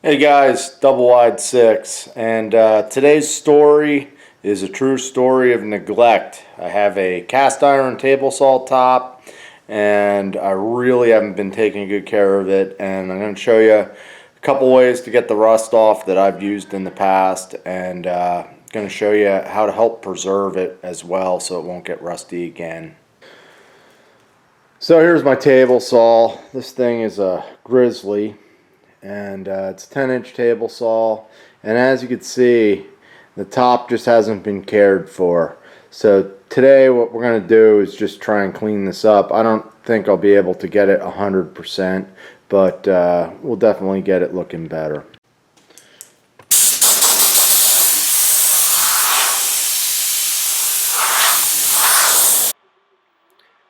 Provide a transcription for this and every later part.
Hey guys, Double Wide Six, and today's story is a true story of neglect. I have a cast iron table saw top, and I really haven't been taking good care of it. And I'm going to show you a couple ways to get the rust off that I've used in the past, and going to show you how to help preserve it as well so it won't get rusty again. So here's my table saw. This thing is a Grizzly, and it's a 10-inch table saw, and as you can see, the top just hasn't been cared for. So today what we're going to do is just try and clean this up. I don't think I'll be able to get it 100%, but we'll definitely get it looking better.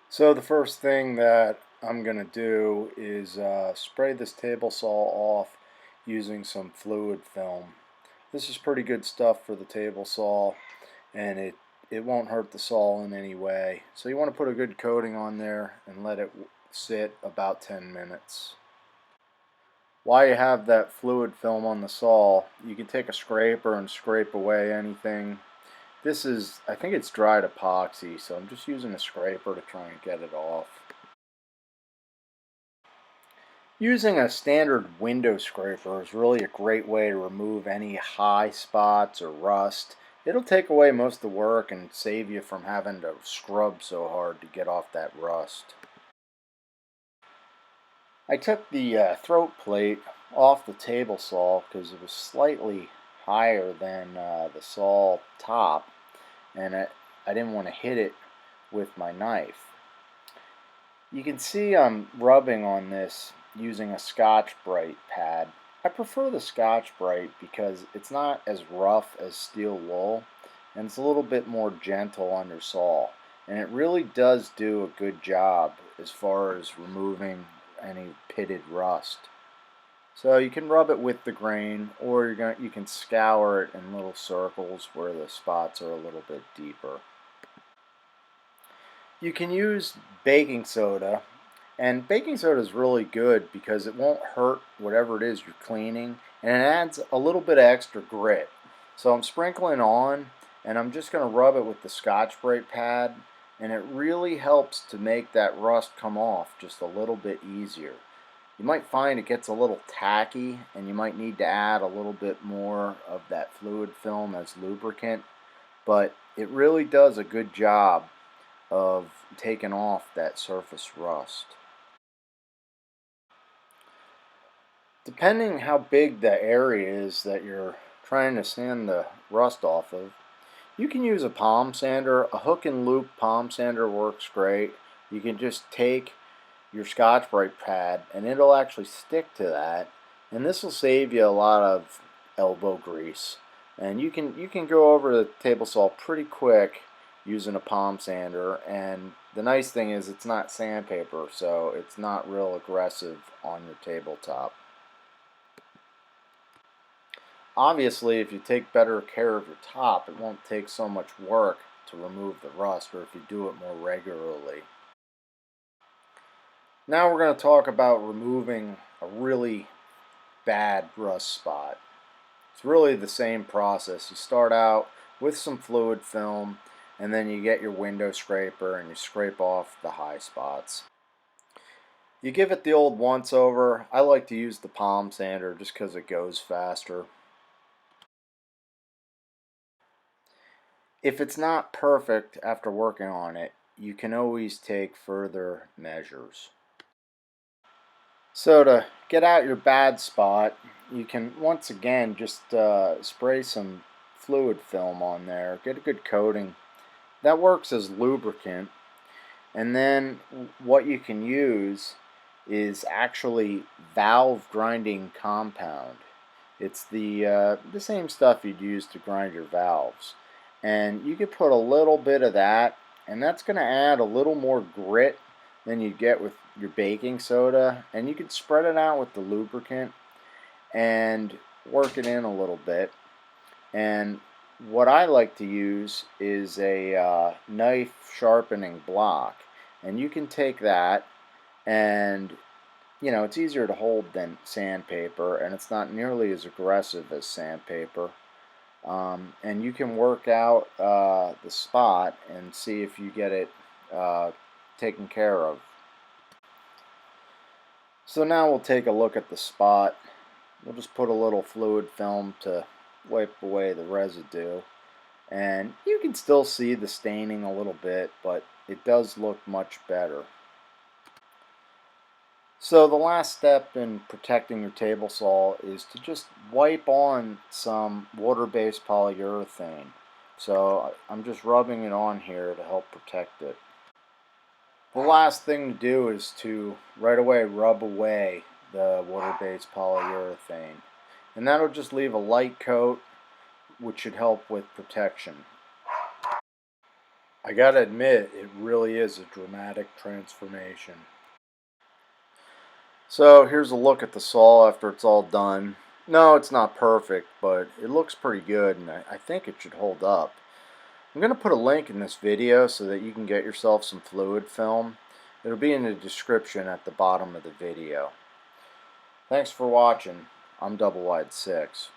So the first thing that I'm going to do is spray this table saw off using some fluid film. This is pretty good stuff for the table saw, and it won't hurt the saw in any way. So you want to put a good coating on there and let it sit about 10 minutes. While you have that fluid film on the saw, you can take a scraper and scrape away anything. This is, I think it's dried epoxy, so I'm just using a scraper to try and get it off. Using a standard window scraper is really a great way to remove any high spots or rust. It'll take away most of the work and save you from having to scrub so hard to get off that rust. I took the throat plate off the table saw because it was slightly higher than the saw top, and I didn't want to hit it with my knife. You can see I'm rubbing on this using a Scotch-Brite pad. I prefer the Scotch-Brite because it's not as rough as steel wool, and it's a little bit more gentle on your saw. And it really does do a good job as far as removing any pitted rust. So you can rub it with the grain, or you can scour it in little circles where the spots are a little bit deeper. You can use baking soda, and baking soda is really good because it won't hurt whatever it is you're cleaning, and it adds a little bit of extra grit. So I'm sprinkling on, and I'm just going to rub it with the Scotch-Brite pad, and it really helps to make that rust come off just a little bit easier. You might find it gets a little tacky, and you might need to add a little bit more of that fluid film as lubricant, but it really does a good job of taking off that surface rust. Depending how big the area is that you're trying to sand the rust off of, you can use a palm sander. A hook and loop palm sander works great. You can just take your Scotch-Brite pad and it'll actually stick to that, and this will save you a lot of elbow grease. And you can go over the table saw pretty quick using a palm sander, and the nice thing is it's not sandpaper, so it's not real aggressive on your tabletop. Obviously, if you take better care of your top, it won't take so much work to remove the rust, or if you do it more regularly. Now we're going to talk about removing a really bad rust spot. It's really the same process. You start out with some fluid film, and then you get your window scraper and you scrape off the high spots. You give it the old once over. I like to use the palm sander just because it goes faster. If it's not perfect after working on it, you can always take further measures. So to get out your bad spot, you can once again just spray some fluid film on there. Get a good coating. That works as lubricant. And then what you can use is actually valve grinding compound. It's the same stuff you'd use to grind your valves. And you could put a little bit of that, and that's going to add a little more grit than you get with your baking soda, and you can spread it out with the lubricant and work it in a little bit. And what I like to use is a knife sharpening block, and you can take that and it's easier to hold than sandpaper, and it's not nearly as aggressive as sandpaper. And you can work out the spot and see if you get it taken care of. So now we'll take a look at the spot. We'll just put a little fluid film to wipe away the residue. And you can still see the staining a little bit, but it does look much better. So the last step in protecting your table saw is to just wipe on some water-based polyurethane. So I'm just rubbing it on here to help protect it. The last thing to do is to right away rub away the water-based polyurethane. And that'll just leave a light coat, which should help with protection. I gotta admit, it really is a dramatic transformation. So here's a look at the saw after it's all done. No, it's not perfect, but it looks pretty good, and I think it should hold up. I'm going to put a link in this video so that you can get yourself some fluid film. It'll be in the description at the bottom of the video. Thanks for watching. I'm Double Wide 6.